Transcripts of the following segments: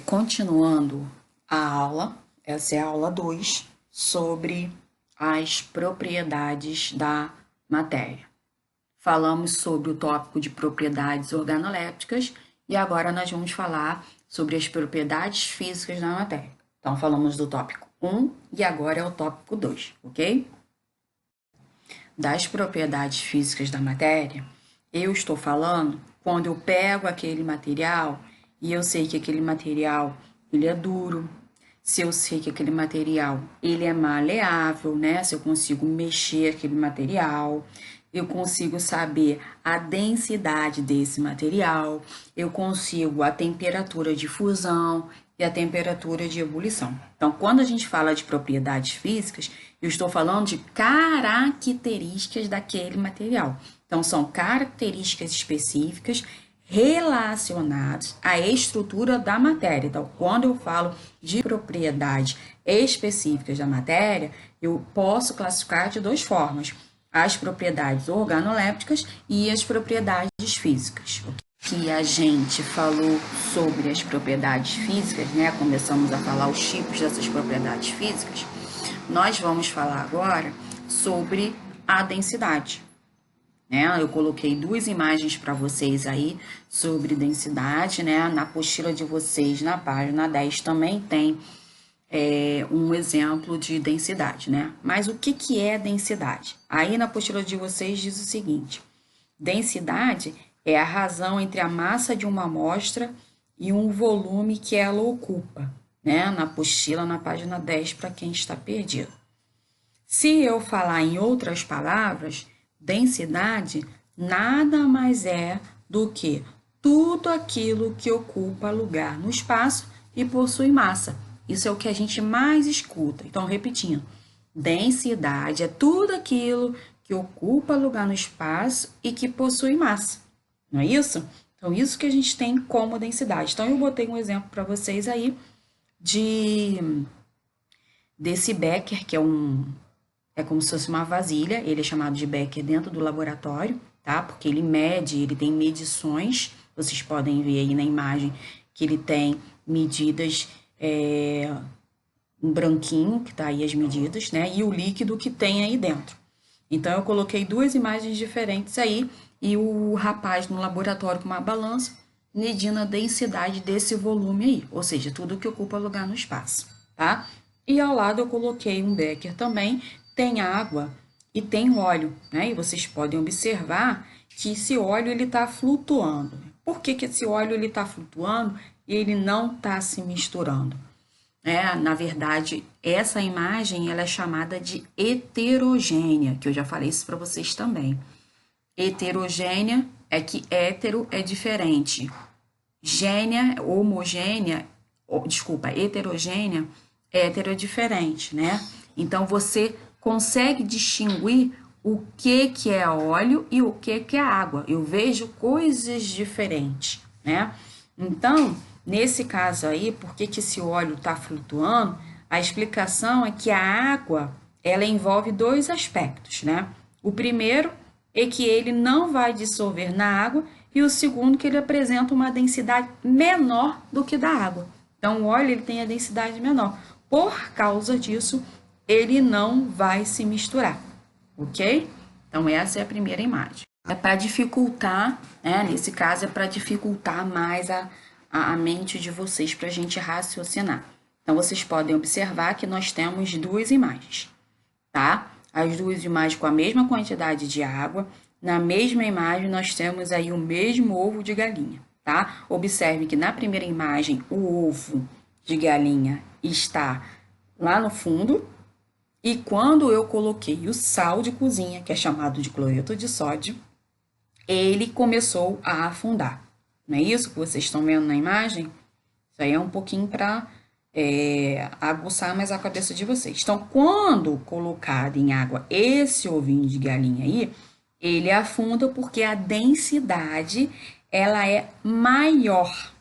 Continuando a aula, essa é a aula 2, sobre as propriedades da matéria. Falamos sobre o tópico de propriedades organolépticas e agora nós vamos falar sobre as propriedades físicas da matéria. Então, falamos do tópico 1 e agora é o tópico 2, ok? Das propriedades físicas da matéria, eu estou falando quando eu pego aquele material e eu sei que aquele material ele é duro, se eu sei que aquele material ele é maleável, né? Se eu consigo mexer aquele material, eu consigo saber a densidade desse material, eu consigo a temperatura de fusão e a temperatura de ebulição. Então, quando a gente fala de propriedades físicas, eu estou falando de características daquele material. Então, são características específicas relacionadas à estrutura da matéria. Então, quando eu falo de propriedades específicas da matéria, eu posso classificar de duas formas: as propriedades organolépticas e as propriedades físicas. Que a gente falou sobre as propriedades físicas, né? Começamos a falar os tipos dessas propriedades físicas. Nós vamos falar agora sobre a densidade. Eu coloquei duas imagens para vocês aí sobre densidade, né? Na apostila de vocês, na página 10, também tem um exemplo de densidade, né? Mas o que é densidade? Aí na apostila de vocês diz o seguinte: densidade é a razão entre a massa de uma amostra e um volume que ela ocupa, né? Na apostila, na página 10, para quem está perdido. Se eu falar em outras palavras, densidade nada mais é do que tudo aquilo que ocupa lugar no espaço e possui massa. Isso é o que a gente mais escuta. Então, repetindo, densidade é tudo aquilo que ocupa lugar no espaço e que possui massa. Não é isso? Então, isso que a gente tem como densidade. Então, eu botei um exemplo para vocês aí desse becker, que é como se fosse uma vasilha, ele é chamado de becker dentro do laboratório, tá? Porque ele mede, ele tem medições, vocês podem ver aí na imagem que ele tem medidas, um branquinho, que tá aí as medidas, né? E o líquido que tem aí dentro. Então, eu coloquei duas imagens diferentes aí, e o rapaz no laboratório com uma balança, medindo a densidade desse volume aí, ou seja, tudo que ocupa lugar no espaço, tá? E ao lado eu coloquei um becker também, tem água e tem óleo, né? E vocês podem observar que esse óleo ele está flutuando. Por que esse óleo ele está flutuando e ele não está se misturando? Na verdade, essa imagem ela é chamada de heterogênea, que eu já falei isso para vocês também. Heterogênea é que hétero é diferente. Heterogênea, hétero é diferente, né? Então, você consegue distinguir o que é óleo e o que é água. Eu vejo coisas diferentes, né? Então, nesse caso aí, por que esse óleo está flutuando? A explicação é que a água, ela envolve dois aspectos, né? O primeiro é que ele não vai dissolver na água e o segundo que ele apresenta uma densidade menor do que da água. Então, o óleo ele tem a densidade menor. Por causa disso, ele não vai se misturar, ok? Então, essa é a primeira imagem. É para dificultar, né? Nesse caso, é para dificultar mais a mente de vocês para a gente raciocinar. Então, vocês podem observar que nós temos duas imagens, tá? As duas imagens com a mesma quantidade de água. Na mesma imagem, nós temos aí o mesmo ovo de galinha, tá? Observe que na primeira imagem, o ovo de galinha está lá no fundo. E quando eu coloquei o sal de cozinha, que é chamado de cloreto de sódio, ele começou a afundar. Não é isso que vocês estão vendo na imagem? Isso aí é um pouquinho para aguçar mais a cabeça de vocês. Então, quando colocado em água esse ovinho de galinha aí, ele afunda porque a densidade ela é maior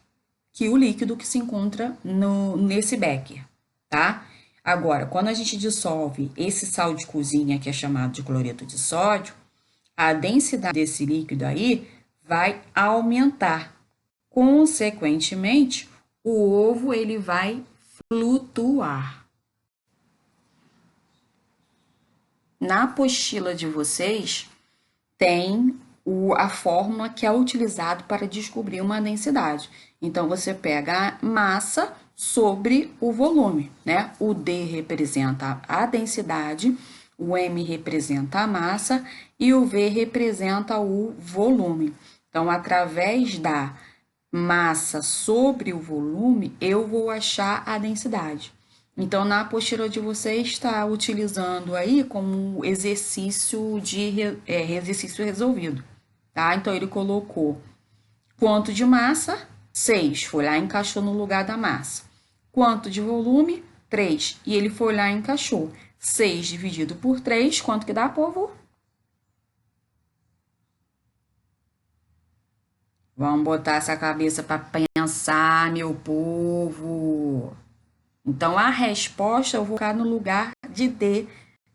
que o líquido que se encontra nesse becker, tá? Agora, quando a gente dissolve esse sal de cozinha, que é chamado de cloreto de sódio, a densidade desse líquido aí vai aumentar. Consequentemente, o ovo ele vai flutuar. Na apostila de vocês tem a fórmula que é utilizada para descobrir uma densidade. Então, você pega a massa sobre o volume, né? O D representa a densidade, o M representa a massa e o V representa o volume. Então, através da massa sobre o volume, eu vou achar a densidade. Então, na apostila de vocês está utilizando aí como exercício exercício resolvido, tá? Então, ele colocou quanto de massa? 6, foi lá e encaixou no lugar da massa. Quanto de volume? 3, e ele foi lá e encaixou. 6 dividido por 3, quanto que dá, povo? Vamos botar essa cabeça para pensar, meu povo. Então, a resposta eu vou colocar no lugar de D,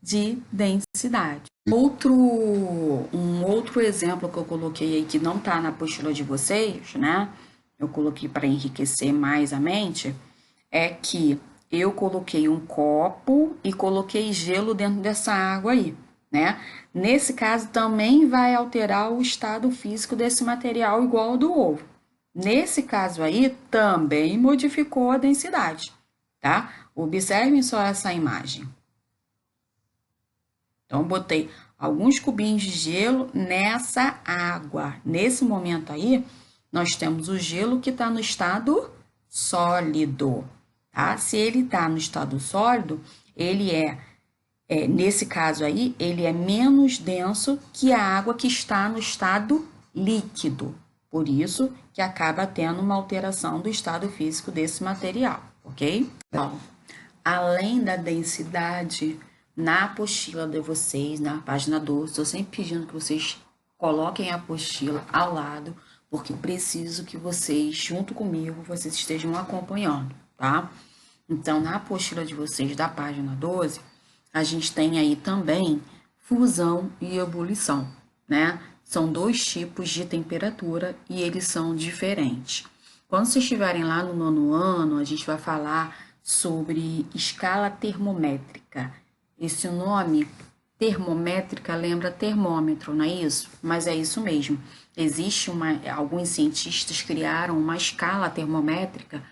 de densidade. Um outro exemplo que eu coloquei aí, que não está na apostila de vocês, né? Eu coloquei para enriquecer mais a mente, é que eu coloquei um copo e coloquei gelo dentro dessa água aí, né? Nesse caso, também vai alterar o estado físico desse material igual ao do ovo. Nesse caso aí, também modificou a densidade, tá? Observem só essa imagem. Então, botei alguns cubinhos de gelo nessa água. Nesse momento aí, nós temos o gelo que está no estado sólido, tá? Se ele está no estado sólido, ele nesse caso aí, ele é menos denso que a água que está no estado líquido. Por isso que acaba tendo uma alteração do estado físico desse material, ok? Então, além da densidade, na apostila de vocês, na página 12, estou sempre pedindo que vocês coloquem a apostila ao lado, porque preciso que vocês, junto comigo, vocês estejam acompanhando, tá? Então, na apostila de vocês, da página 12, a gente tem aí também fusão e ebulição, né? São dois tipos de temperatura e eles são diferentes. Quando vocês estiverem lá no 9º ano, a gente vai falar sobre escala termométrica. Esse nome, termométrica, lembra termômetro, não é isso? Mas é isso mesmo. Alguns cientistas criaram uma escala termométrica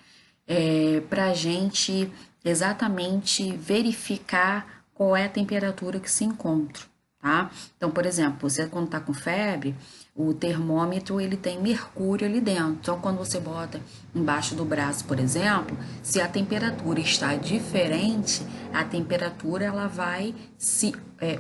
para a gente exatamente verificar qual é a temperatura que se encontra, tá? Então, por exemplo, você quando está com febre, o termômetro ele tem mercúrio ali dentro. Então, quando você bota embaixo do braço, por exemplo, se a temperatura está diferente, a temperatura ela vai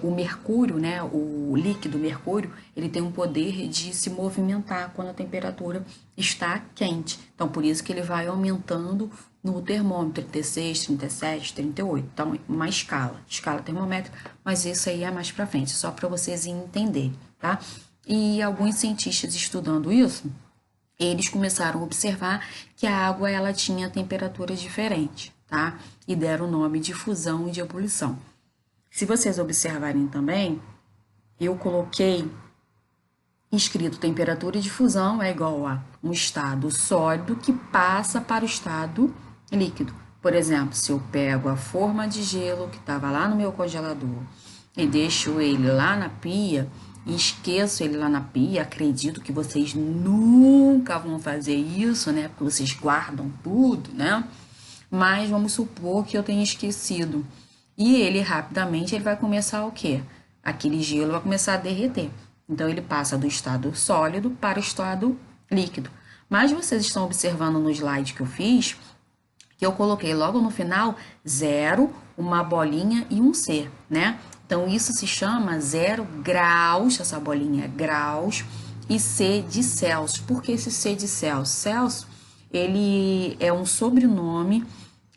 o mercúrio, né, o líquido mercúrio, ele tem um poder de se movimentar quando a temperatura está quente. Então, por isso que ele vai aumentando no termômetro 36, 37, 38. Então, uma escala termométrica, mas isso aí é mais para frente, só para vocês entenderem, tá? E alguns cientistas estudando isso, eles começaram a observar que a água ela tinha temperaturas diferentes, tá? E deram o nome de fusão e de ebulição. Se vocês observarem também, eu coloquei escrito temperatura de fusão é igual a um estado sólido que passa para o estado líquido. Por exemplo, se eu pego a forma de gelo que estava lá no meu congelador e deixo ele lá na pia, e esqueço ele lá na pia, acredito que vocês nunca vão fazer isso, né? Porque vocês guardam tudo, né? Mas vamos supor que eu tenha esquecido. E ele rapidamente ele vai começar o quê? Aquele gelo vai começar a derreter. Então ele passa do estado sólido para o estado líquido. Mas vocês estão observando no slide que eu fiz, que eu coloquei logo no final 0, uma bolinha e um C, né? Então, isso se chama 0 graus, essa bolinha é graus, e C de Celsius. Por que esse C de Celsius? Celsius, ele é um sobrenome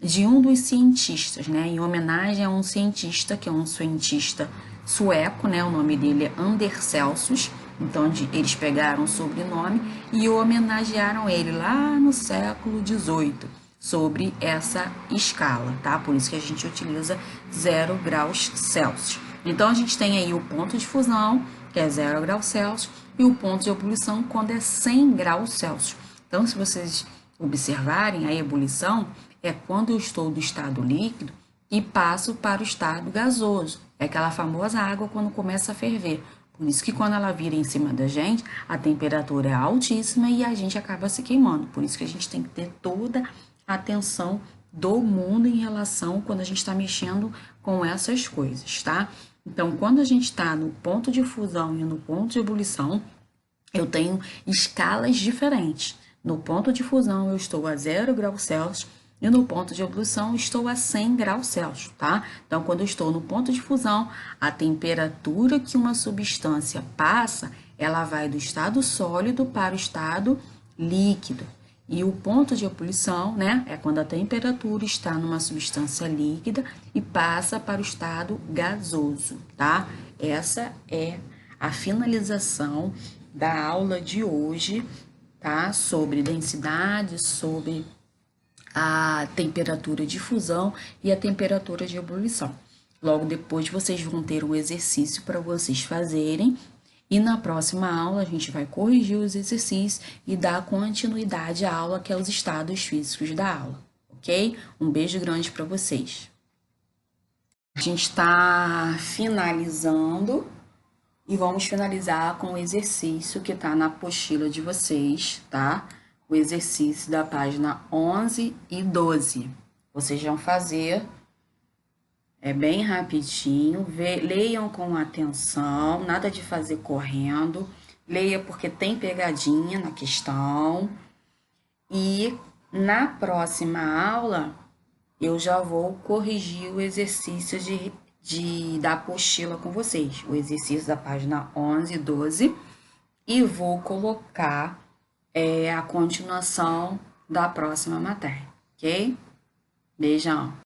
de um dos cientistas, né? Em homenagem a um cientista, que é um cientista sueco, né? O nome dele é Anders Celsius. Então, eles pegaram o sobrenome e homenagearam ele lá no século XVIII. Sobre essa escala, tá? Por isso que a gente utiliza 0 graus Celsius. Então, a gente tem aí o ponto de fusão, que é 0 graus Celsius, e o ponto de ebulição, quando é 100 graus Celsius. Então, se vocês observarem, a ebulição é quando eu estou do estado líquido e passo para o estado gasoso. É aquela famosa água quando começa a ferver. Por isso que quando ela vira em cima da gente, a temperatura é altíssima e a gente acaba se queimando. Por isso que a gente tem que ter toda a atenção do mundo em relação quando a gente está mexendo com essas coisas, tá? Então, quando a gente está no ponto de fusão e no ponto de ebulição, eu tenho escalas diferentes. No ponto de fusão, eu estou a 0 graus Celsius e no ponto de ebulição, estou a 100 graus Celsius, tá? Então, quando eu estou no ponto de fusão, a temperatura que uma substância passa, ela vai do estado sólido para o estado líquido. E o ponto de ebulição, né, é quando a temperatura está numa substância líquida e passa para o estado gasoso, tá? Essa é a finalização da aula de hoje, tá? Sobre densidade, sobre a temperatura de fusão e a temperatura de ebulição. Logo depois vocês vão ter um exercício para vocês fazerem e na próxima aula a gente vai corrigir os exercícios e dar continuidade à aula, que é os estados físicos da aula, ok? Um beijo grande para vocês. A gente está finalizando e vamos finalizar com o exercício que está na apostila de vocês, tá? O exercício da página 11 e 12. Vocês vão fazer, é bem rapidinho, leiam com atenção, nada de fazer correndo. Leia porque tem pegadinha na questão. E na próxima aula, eu já vou corrigir o exercício da apostila com vocês, o exercício da página 11 e 12, e vou colocar a continuação da próxima matéria, ok? Beijão!